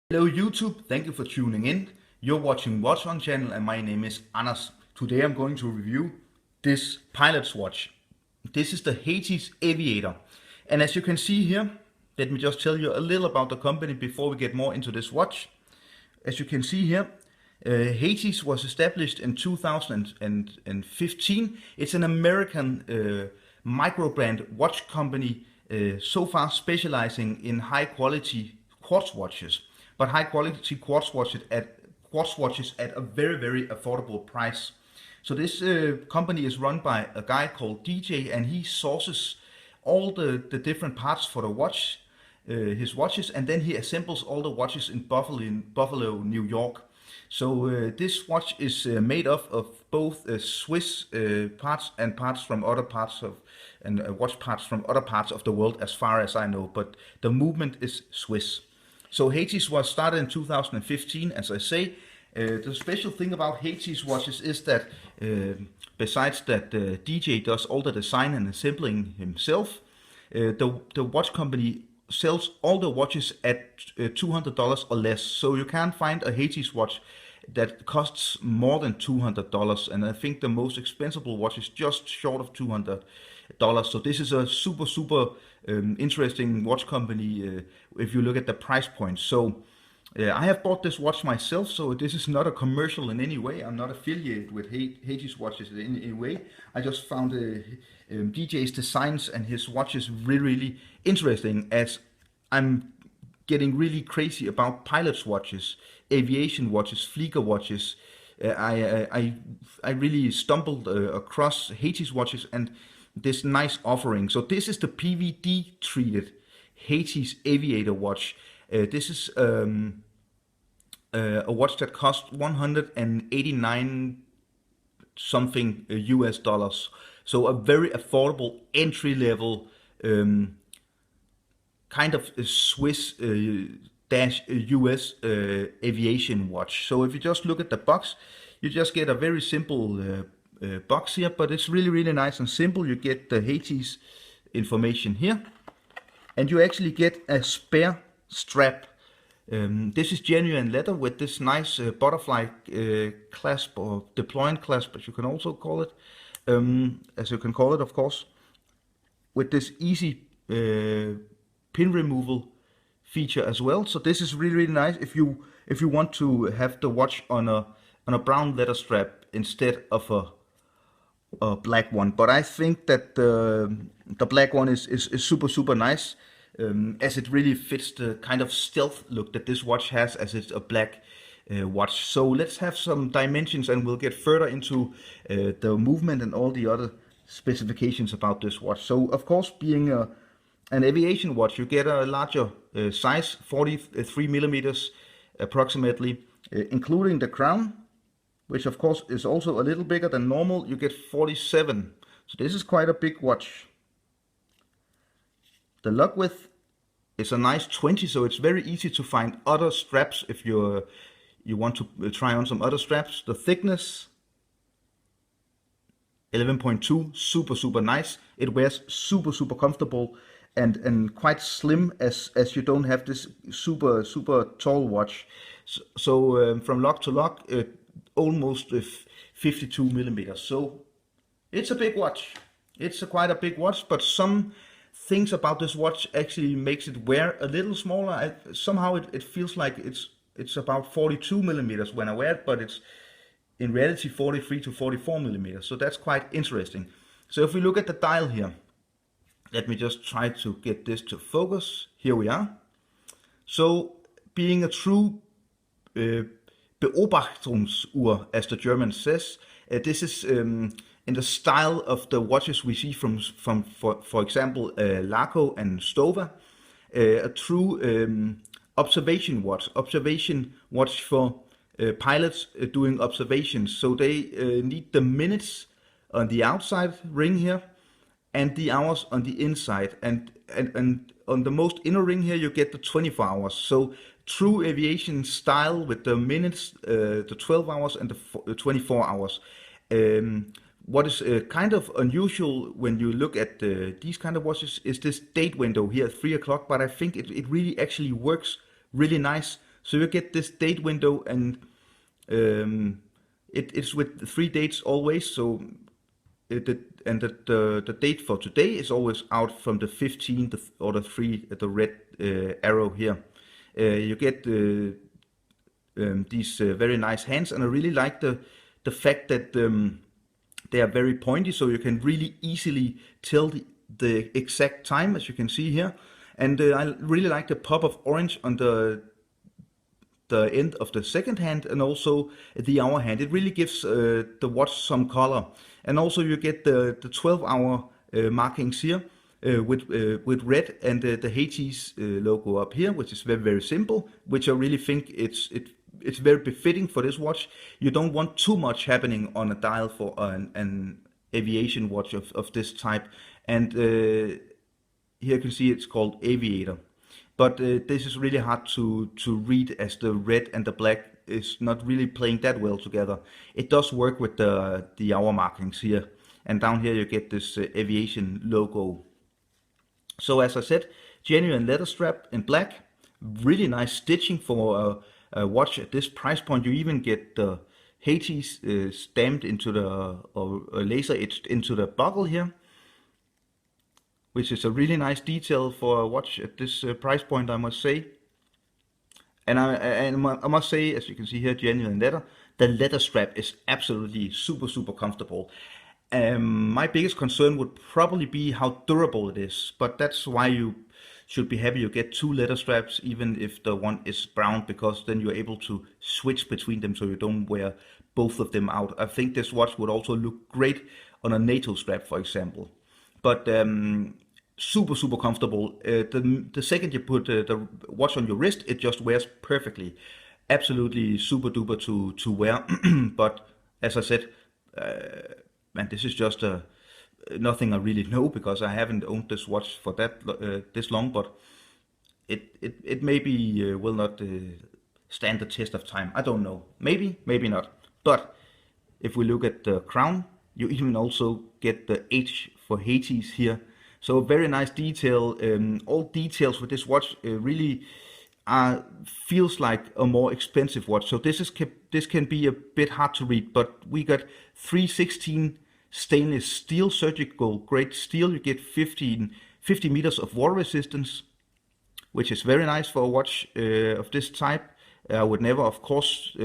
Hello YouTube, thank you for tuning in. You're watching Watch On channel and my name is Anders. Today I'm going to review this pilot's watch. This is the Heitis Aviator. And as you can see here, let me just tell you a little about the company before we get more into this watch. As you can see here, Heitis was established in 2015. It's an American micro brand watch company, so far specializing in high quality quartz watches. But high quality quartz watches at a very, very affordable price. So this company is run by a guy called DJ, and he sources all the different parts for the watch, his watches, and then he assembles all the watches in Buffalo, New York. So this watch is made up of both Swiss parts and parts from other parts of, and watch parts from other parts of the world, as far as I know. But the movement is Swiss. So Heitis was started in 2015, as I say. The special thing about Heitis watches is that besides that DJ does all the design and assembling himself, the watch company sells all the watches at $200 or less. So you can't find a Heitis watch that costs more than $200, and I think the most expensive watch is just short of $200. So this is a super interesting watch company if you look at the price point. So I have bought this watch myself, so this is not a commercial in any way. I'm not affiliated with Heitis watches in any way. I just found DJ's designs and his watches really interesting, as I'm getting really crazy about pilot's watches, aviation watches, Flieger watches. I really stumbled across Heitis watches and this nice offering. So this is the PVD treated Heitis Aviator watch. This is a watch that costs 189 something US dollars. So a very affordable entry level kind of a Swiss dash US aviation watch. So if you just look at the box, you just get a very simple box here, but it's really nice and simple. You get the Heitis information here, and you actually get a spare strap. This is genuine leather with this nice butterfly clasp, or deploying clasp, as you can also call it, of course, with this easy pin removal feature as well. So this is really nice if you want to have the watch on a brown leather strap instead of a black one. But I think that the black one is super nice, as it really fits the kind of stealth look that this watch has, as it's a black watch. So let's have some dimensions and we'll get further into the movement and all the other specifications about this watch. So of course, being an aviation watch, you get a larger size, 43 millimeters approximately, including the crown, which of course is also a little bigger than normal. You get 47. So this is quite a big watch. The lug width is a nice 20, so it's very easy to find other straps if you want to try on some other straps. The thickness, 11.2, super nice. It wears super comfortable and quite slim, as you don't have this super tall watch. So from lock to lock, almost 52 millimeters. So it's a big watch. It's quite a big watch, but some things about this watch actually makes it wear a little smaller. Somehow it feels like it's about 42 millimeters when I wear it, but in reality 43 to 44 millimeters. So that's quite interesting. So if we look at the dial here, let me just try to get this to focus. Here we are. So being a true Beobachtungsuhr, as the German says, this is in the style of the watches we see from for example, Laco and Stova, a true observation watch for pilots doing observations. So they need the minutes on the outside ring here and the hours on the inside, and on the most inner ring here you get the 24 hours. So true aviation style with the minutes, the 12 hours and the 24 hours. What is kind of unusual when you look at these kind of watches is this date window here at 3 o'clock, but I think it really actually works really nice. So you get this date window, and it's with 3 dates always. So the date for today is always out from the 15th or the red arrow here. You get these very nice hands, and I really like the fact that they are very pointy, so you can really easily tell the exact time, as you can see here. And I really like the pop of orange on the end of the second hand, and also the hour hand. It really gives the watch some color. And also you get the 12-hour markings here with red, and the Heitis logo up here, which is very, very simple, which I really think it's very befitting for this watch. You don't want too much happening on a dial for an aviation watch of this type. And here you can see it's called Aviator. But this is really hard to read, as the red and the black is not really playing that well together. It does work with the hour markings here. And down here you get this aviation logo. So as I said, genuine leather strap in black. Really nice stitching for a watch at this price point. You even get the Heitis stamped into or laser etched into the buckle here, which is a really nice detail for a watch at this price point, I must say. And I must say, as you can see here, genuine leather. The leather strap is absolutely super, super comfortable. My biggest concern would probably be how durable it is, but that's why you should be happy you get 2 leather straps, even if the one is brown, because then you're able to switch between them so you don't wear both of them out. I think this watch would also look great on a NATO strap, for example. But super, super comfortable. The second you put the watch on your wrist, it just wears perfectly. Absolutely super duper to wear. But as I said, man, this is just nothing I really know, because I haven't owned this watch for this long. But it maybe will not stand the test of time. I don't know. Maybe, maybe not. But if we look at the crown, you even also get the H for Heitis here. So very nice detail. All details with this watch really feels like a more expensive watch. So this can be a bit hard to read, but we got 316 stainless steel, surgical grade steel. You get 50 meters of water resistance, which is very nice for a watch of this type. I would never, of course,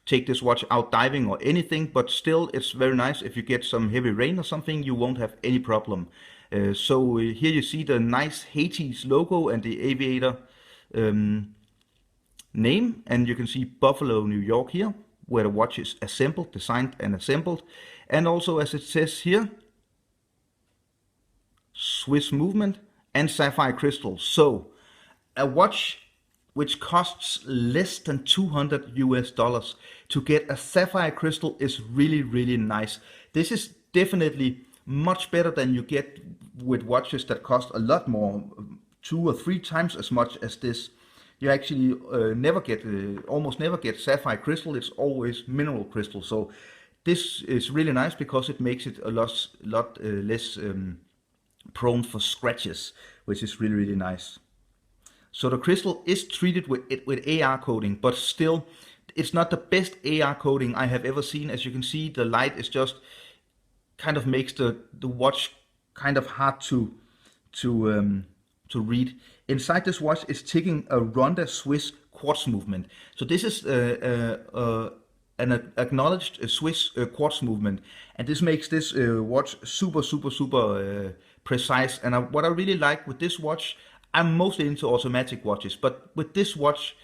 take this watch out diving or anything, but still it's very nice. If you get some heavy rain or something, you won't have any problem. So here you see the nice Heitis logo and the Aviator name, and you can see Buffalo, New York here, where the watch is assembled, designed and assembled. And also, as it says here, Swiss movement and sapphire crystal. So a watch which costs less than $200 to get a sapphire crystal is really, really nice. This is definitely much better than you get with watches that cost a lot more, 2 or 3 times as much as this. You actually almost never get sapphire crystal. It's always mineral crystal. So this is really nice because it makes it a lot less prone for scratches, which is really, really nice. So the crystal is treated with AR coating, but still, it's not the best AR coating I have ever seen. As you can see, the light is just kind of makes the watch kind of hard to read. Inside this watch is ticking a Ronda Swiss quartz movement. So this is a an acknowledged Swiss quartz movement, and this makes this watch super precise. And what I really like with this watch, I'm mostly into automatic watches, but with this watch,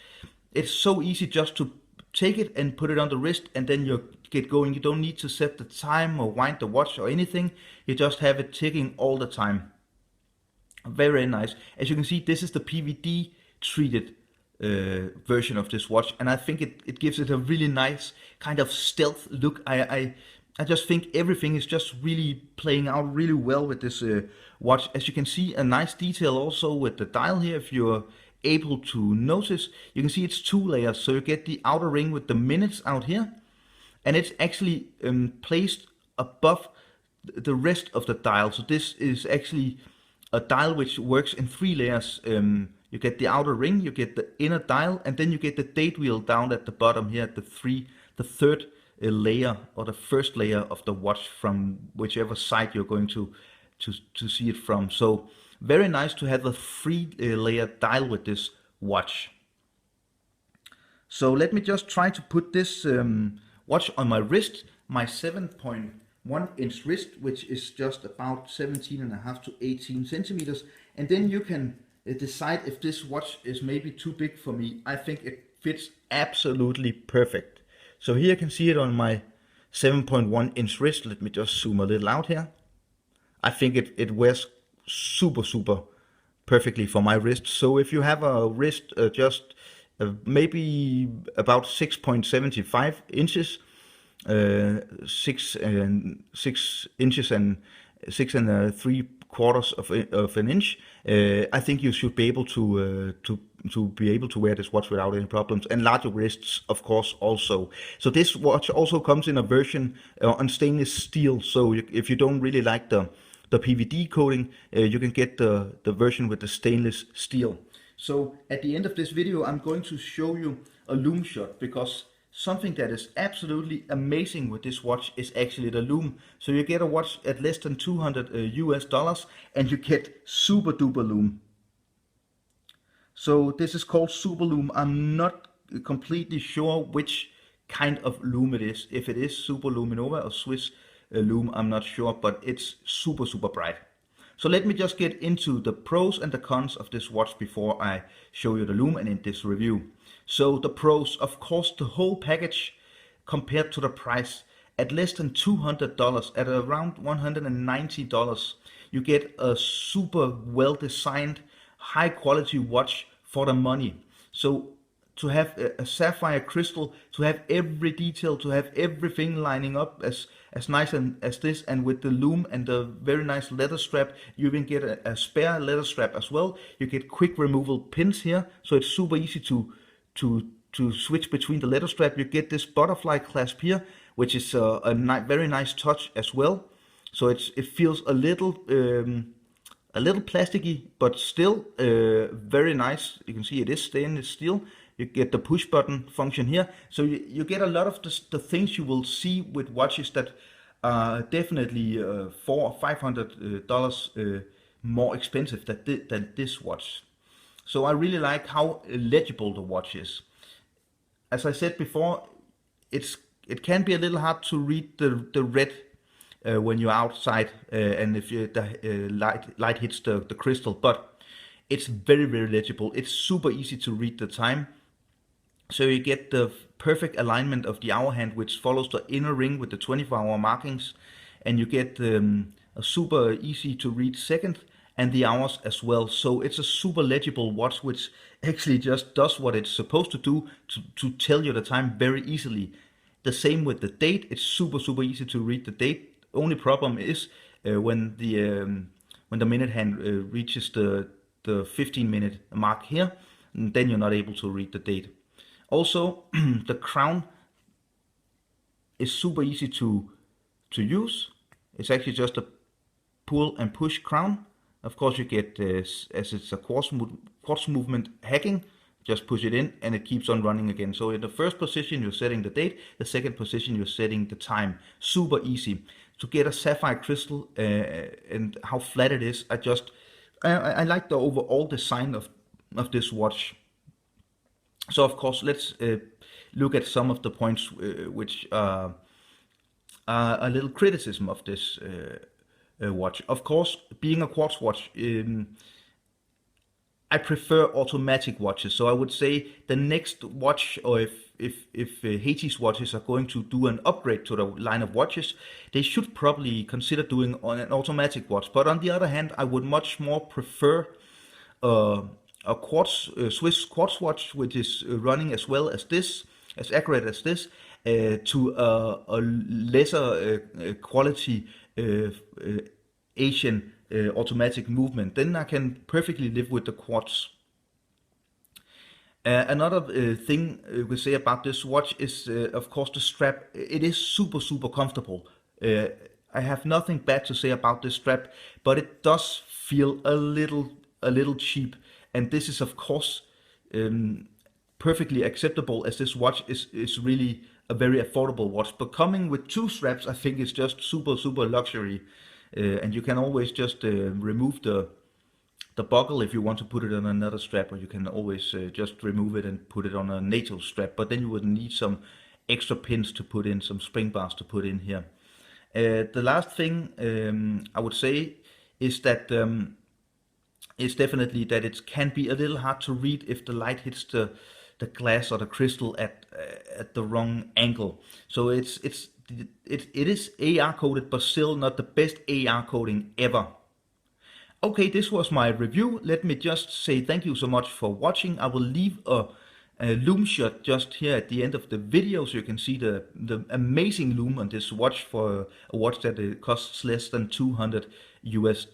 it's so easy just to take it and put it on the wrist, and then you get going. You don't need to set the time or wind the watch or anything. You just have it ticking all the time. Very nice. As you can see, this is the PVD treated version of this watch, and I think it gives it a really nice kind of stealth look. I just think everything is just really playing out really well with this watch. As you can see, a nice detail also with the dial here. If you're able to notice, you can see it's 2 layers, so you get the outer ring with the minutes out here, and it's actually placed above the rest of the dial. So this is actually a dial which works in 3 layers. You get the outer ring, you get the inner dial, and then you get the date wheel down at the bottom here at the third layer, or the first layer of the watch, from whichever side you're going to see it from. So very nice to have a 3-layer dial with this watch. So let me just try to put this watch on my wrist, my 7.1-inch wrist, which is just about 17.5 to 18 centimeters, and then you can decide if this watch is maybe too big for me. I think it fits absolutely perfect. So here you can see it on my 7.1-inch wrist. Let me just zoom a little out here. I think it wears super perfectly for my wrist. So if you have a wrist just maybe about 6.75 inches, 6 inches and 6 3/4 of an inch, I think you should be able to be able to wear this watch without any problems, and larger wrists of course also. So this watch also comes in a version on stainless steel, so if you don't really like the PVD coating, you can get the version with the stainless steel. So at the end of this video, I'm going to show you a Lume shot, because something that is absolutely amazing with this watch is actually the Lume. So you get a watch at less than $200 US, and you get super duper Lume. So this is called Super Lume. I'm not completely sure which kind of Lume it is. If it is Super Luminova or Swiss Lume, I'm not sure, but it's super bright. So let me just get into the pros and the cons of this watch before I show you the Lume and in this review. So the pros, of course, the whole package compared to the price, at less than $200, at around $190, you get a super well designed, high quality watch for the money. So to have a sapphire crystal, to have every detail, to have everything lining up as nice as this, and with the Lume and the very nice leather strap, you even get a spare leather strap as well. You get quick removal pins here, so it's super easy to switch between the leather strap. You get this butterfly clasp here, which is a very nice touch as well. So it feels a little plasticky, but still very nice. You can see it is stainless steel. You get the push button function here. So you get a lot of the things you will see with watches that are definitely $400 or $500 more expensive than this watch. So I really like how legible the watch is. As I said before, it can be a little hard to read the red when you're outside and if the light hits the crystal, but it's very legible. It's super easy to read the time. So you get the perfect alignment of the hour hand, which follows the inner ring with the 24-hour markings, and you get a super easy to read second and the hours as well. So it's a super legible watch, which actually just does what it's supposed to do, to tell you the time very easily. The same with the date. It's super easy to read the date. Only problem is when the minute hand reaches the 15-minute mark here, and then you're not able to read the date. Also, the crown is super easy to use. It's actually just a pull and push crown. Of course, you get, as it's a quartz movement hacking, just push it in and it keeps on running again. So in the first position, you're setting the date. The second position, you're setting the time. Super easy. To get a sapphire crystal and how flat it is, I like the overall design of this watch. So of course, let's look at some of the points which are a little criticism of this watch. Of course, being a quartz watch, I prefer automatic watches. So I would say the next watch, or if Heitis watches are going to do an upgrade to the line of watches, they should probably consider doing on an automatic watch. But on the other hand, I would much more prefer a Swiss quartz watch, which is running as well as this, as accurate as this, to a lesser quality Asian automatic movement. Then I can perfectly live with the quartz. Another thing we say about this watch is, of course, the strap. It is super comfortable. I have nothing bad to say about this strap, but it does feel a little cheap. And this is, of course, perfectly acceptable, as this watch is really a very affordable watch. But coming with two straps, I think is just super luxury. And you can always just remove the buckle if you want to put it on another strap, or you can always just remove it and put it on a NATO strap. But then you would need some extra pins to put in, some spring bars to put in here. The last thing I would say is that it's definitely that it can be a little hard to read if the light hits the glass or the crystal at the wrong angle. So it is AR coded, but still not the best AR coding ever. Okay, this was my review. Let me just say thank you so much for watching. I will leave a Lume shot just here at the end of the video, so you can see the amazing Lume on this watch, for a watch that costs less than $200 US.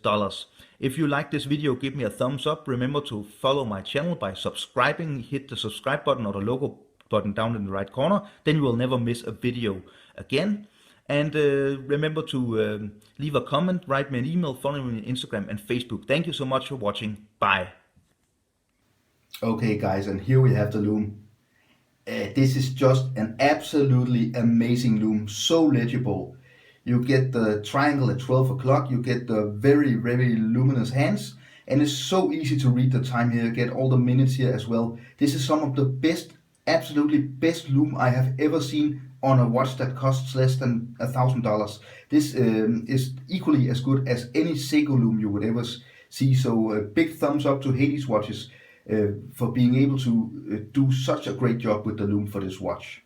If you like this video, give me a thumbs up. Remember to follow my channel by subscribing. Hit the subscribe button or the logo button down in the right corner. Then you will never miss a video again. And remember to leave a comment, write me an email, follow me on Instagram and Facebook. Thank you so much for watching. Bye. Okay guys, and here we have the Lume. This is just an absolutely amazing Lume, so legible. You get the triangle at 12 o'clock, you get the very luminous hands, and it's so easy to read the time here, get all the minutes here as well. This is some of the best, absolutely best Lume I have ever seen on a watch that costs less than $1,000. This is equally as good as any Seiko Lume you would ever see. So big thumbs up to Heitis watches for being able to do such a great job with the Lume for this watch.